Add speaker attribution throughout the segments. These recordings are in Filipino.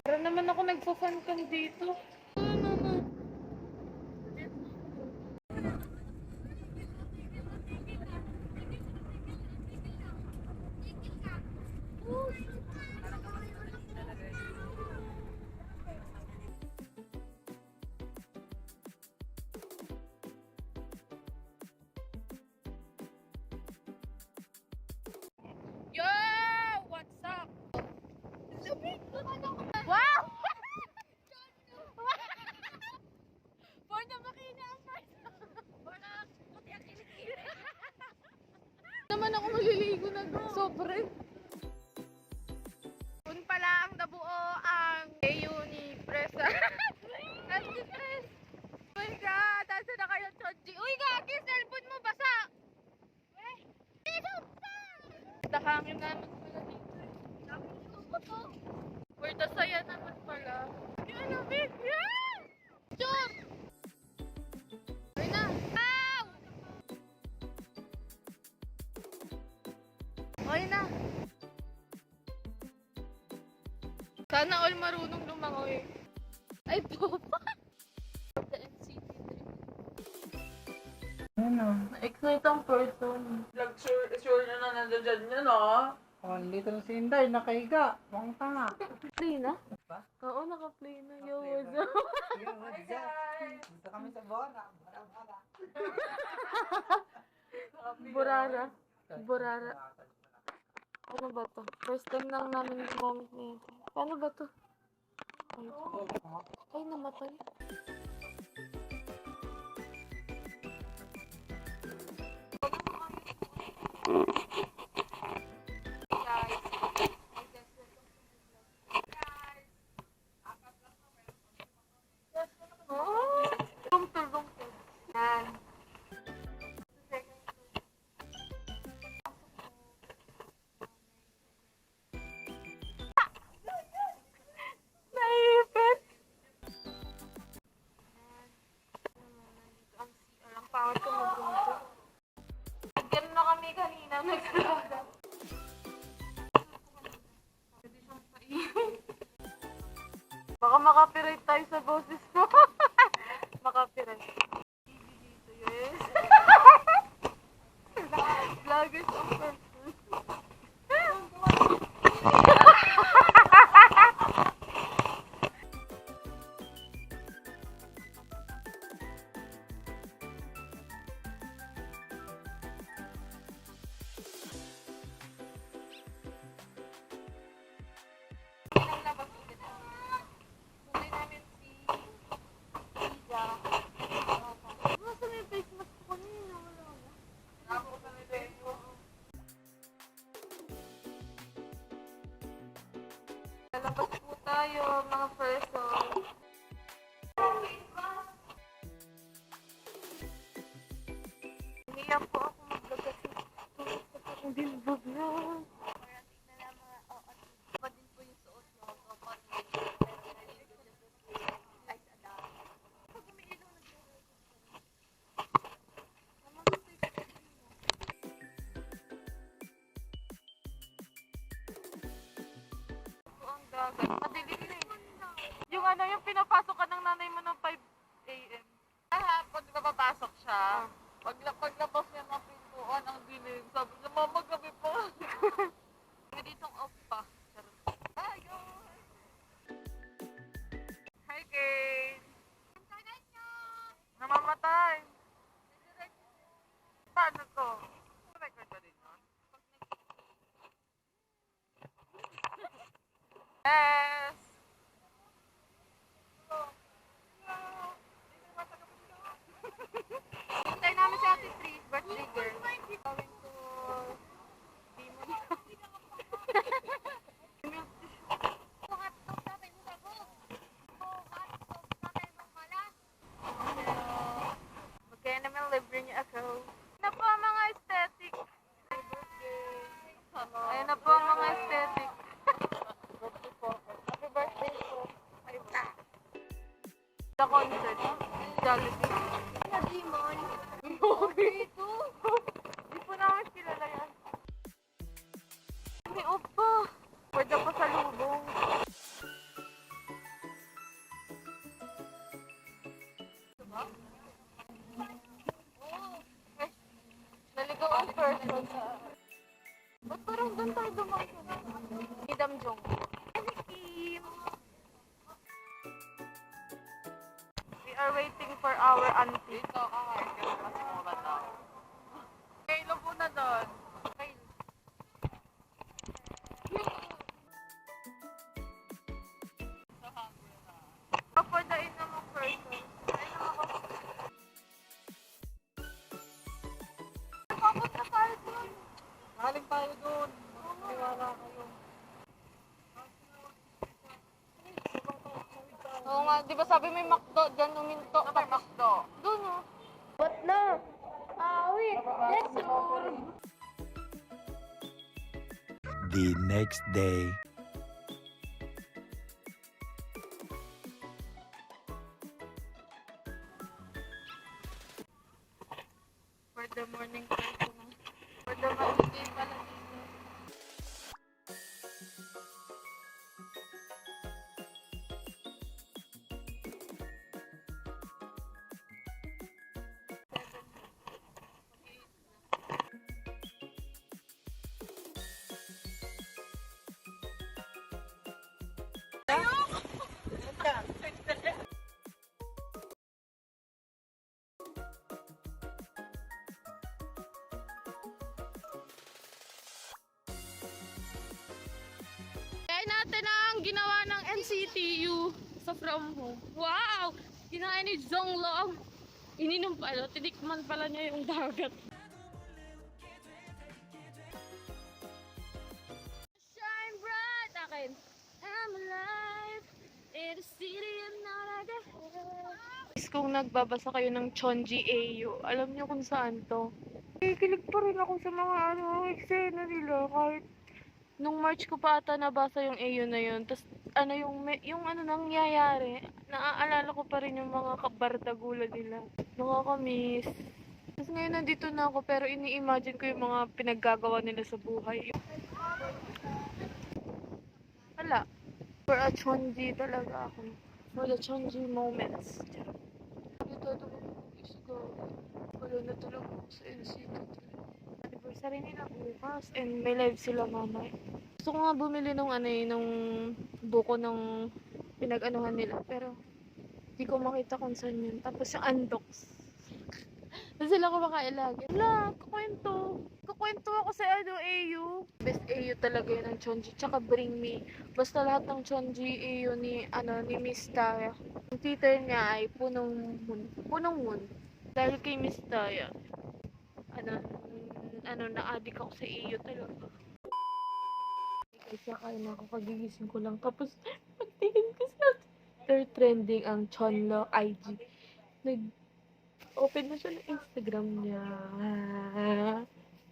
Speaker 1: Para naman ako nagpa-fun cam dito. Ano naman? Yo! What's up? Wow! For na makina ang first. For na puti ang kilikili. Naman ako maliligo na sobre. Kung pala ang nabuo ang ni Presa. Nanti Pres. Oh my God! Nasa na kayo, Chonji? Uy, gagi! Cellphone mo basa! Dahangin naman pala dito. Pwede saya naman pala. Yung lamig! Yeah! Jump! Ay na! Ow! Okay na. Sana all marunong lumangoy. Ay, popa! The NCT 3. Ano? Na-excite ang person.
Speaker 2: Sure na nandun dyan yun, no?
Speaker 3: Oh, little si Inday, nakahiga. Mukhang tanga.
Speaker 1: Play na?
Speaker 3: Ba?
Speaker 1: Oo, naka-play na. Yo,
Speaker 3: Naka-play
Speaker 1: what's
Speaker 3: na.
Speaker 1: up?
Speaker 3: Yo, what's up? Gusto kami sa Bona. Bona.
Speaker 1: Burara. Burara. Ano ba to? First time lang namin gumamit nito. Paano ba to? Ay, namatay. Yan. Naipit. Ang CR. Ang pangat ko mag-rumpo. Ganun na kami kanina. Nagsalaga. Pwede siyang paingin. Baka makapiright tayo sa boses mo. Makapiright. Yes. Vloggers on purpose. Muli namin si Ida. Nasa may face mask ko kanina? Wala na. Lalabas po tayo, mga person. Umiyak po ako maglagas ng bilbog na. Iba din po yung suot nyo. Ay, sada. Pag umiilaw na ang dagat. Madilim na eh. Yung ano, yung pinapasok ka ng nanay mo ng 5 a.m.
Speaker 2: Pag napapasok siya, paglabas niya ng pintuan, ang dilim. Sabi niya, mama, gabi pa.
Speaker 1: May ditong off pa.
Speaker 2: Ayun! Hi, Kane! Namamatay! Paano to? Record ba din yun? Yes!
Speaker 1: Hintay namin si Ate Tris.
Speaker 2: Jollibee.
Speaker 1: Sa Dimon.
Speaker 2: Okay, ito. Hindi po namin kilala yan. May opa. Pwede pa sa lubong. Diba? Naligaw ang person. Ba't parang doon tayo dumaan? Idam Jong. Kim. We are waiting for our auntie. Ito, kakain mas mura daw. Kailan po na doon? Papadain naman person. Ay, naman ako. Papunta tayo doon.
Speaker 3: Galing tayo doon. Magtiwala kayo.
Speaker 2: Oo nga, di ba sabi may McDo dyan uminto? May McDo. Doon o.
Speaker 1: What na? Wait. Let's go.
Speaker 4: The next day.
Speaker 2: For the morning person. For the morning pala dito.
Speaker 1: Kaya natin ang ginawa ng NCTU sa From Home. Wow! Kinain ni Zonglong. Ininom pala, tinikman pala niya yung dagat. Shine bright! Akin. I'm alive in the city of Naraga.
Speaker 2: Kung nagbabasa kayo ng Chonji AU, alam niyo kung saan to? Kikilig pa rin ako sa mga eksena nila kahit nung March ko pa ata nabasa yung AU na yun. Tapos yung ano nangyayari, naaalala ko pa rin yung mga kabardagulan nila. Nakakamiss. Tapos ngayon nandito na ako pero ini-imagine ko yung mga pinaggagawa nila sa buhay. Wala. For a Chonji talaga ako. For the Chonji moments. Ito ko wala na talaga ako sa NCT. Anniversary nila bukas and may live sila mamaya. Gusto ko nga bumili nung nung buko ng pinag-anuhan nila pero hindi ko makita kung saan yun. Tapos yung Andox. Doon sila kumakain lagi. Wala, kukwento ako sa AU. Best AU talaga yun ang Chonji. Tsaka Bring Me. Basta lahat ng Chonji AU ni Miss Taya. Ang Twitter niya ay punong moon. Dahil kay Miss Taya, na-addict ako sa AU talaga. Kaya kain ako, kagigising ko lang. Tapos, pagtingin ko sa Twitter trending ang Chonlo IG. Nag-open na siya ng Instagram niya.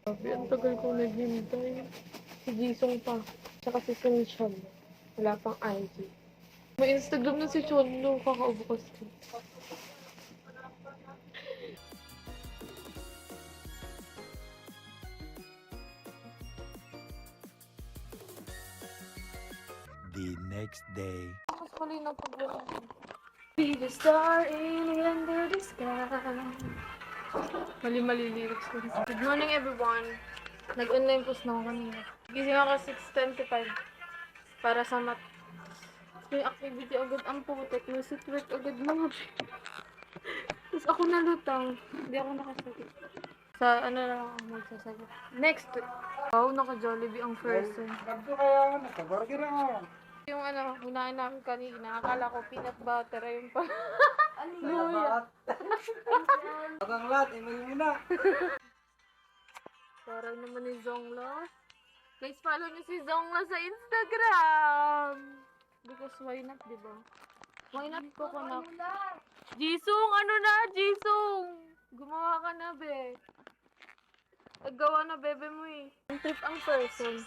Speaker 2: Sabi, ang tagal kong naghintay. Si Jisung pa. Tsaka si Sung Chon. Wala pang IG. May Instagram na si Chonlo. Kakaubukas ko.
Speaker 4: The next day.
Speaker 2: Mas mali na pag-wala. Be the star in under the sky. Mali lyrics ko. Good morning everyone. Nag-online post na ako kanina. Gising ako 6:25 para sa mat. May activity agad ang putek. May sitwork agad mga. Tapos ako nalutang. Hindi ako nakasagot. Sa lang ako magsasagot. Next week. Wow, naka-Jollibee ang person.
Speaker 3: Ganto kaya, nakaburger ako.
Speaker 2: Yung hinahin namin kanina, akala ko peanut butter, ayun pa.
Speaker 3: Salamat. Pagkang lahat, email mo na.
Speaker 2: Parang naman ni Zongla. Guys, follow niyo si Zongla sa Instagram. Because why not, diba? Why not po ko na? Jisung, Jisung? Gumawa ka na, be. Naggawa na, bebe mo eh. Ang trip ang person.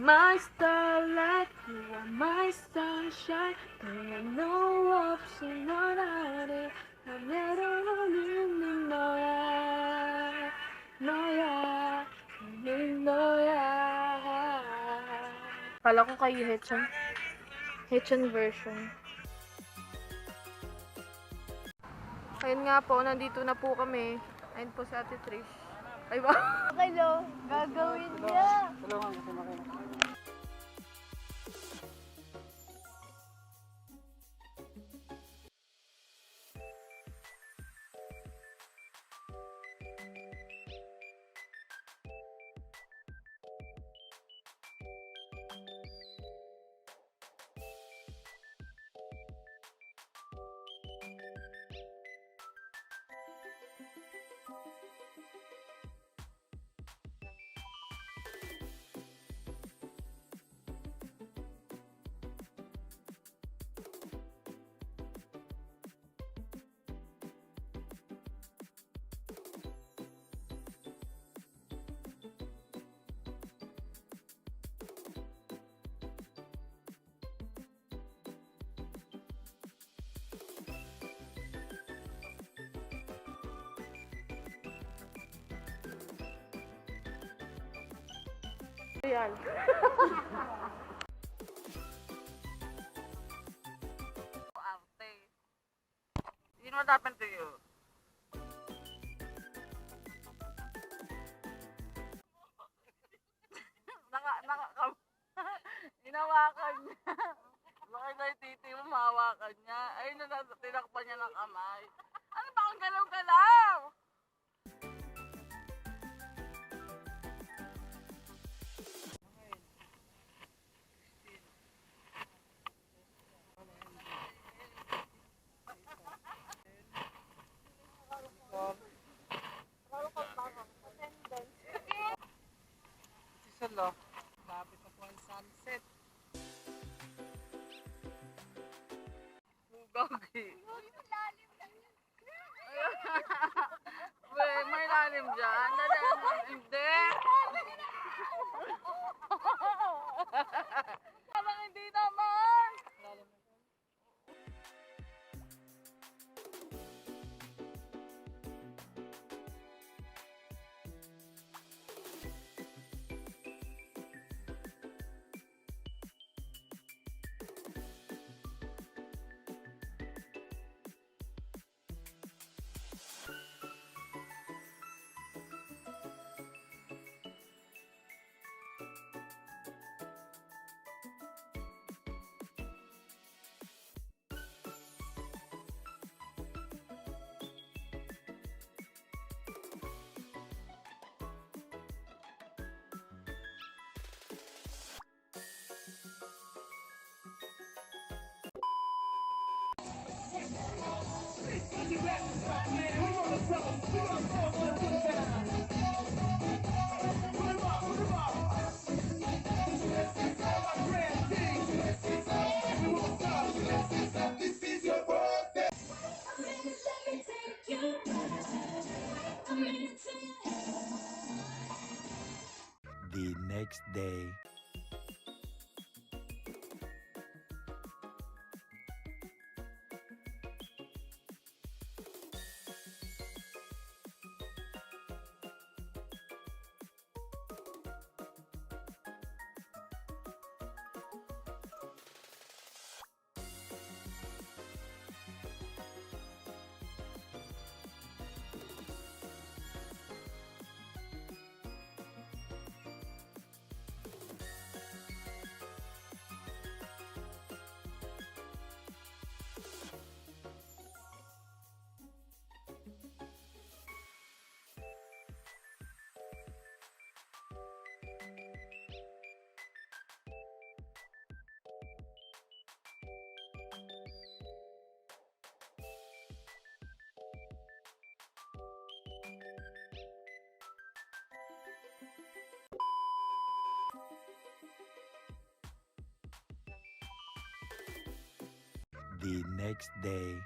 Speaker 2: My starlight, you are my sunshine. 그냥 너 없이 넌 아래 난 내려오는 너야 너야 는 너야. Kala ko kay Hechan version. Ayun nga po, nandito na po kami. Ayun po si Ate Trish. Ay ba? Hello, gagawin niya. Ayan.
Speaker 3: Arte. You know what happened to you? Hinawakan niya. Bakit na yung titi mo, mahawakan niya? Ayun na, tinakpan niya ng kamay. Ano ba ang galaw-galaw? Salo, lapit na po ang sunset. Gagi. May lalim dyan. Hindi. Parang hindi naman.
Speaker 4: The next day. The next day.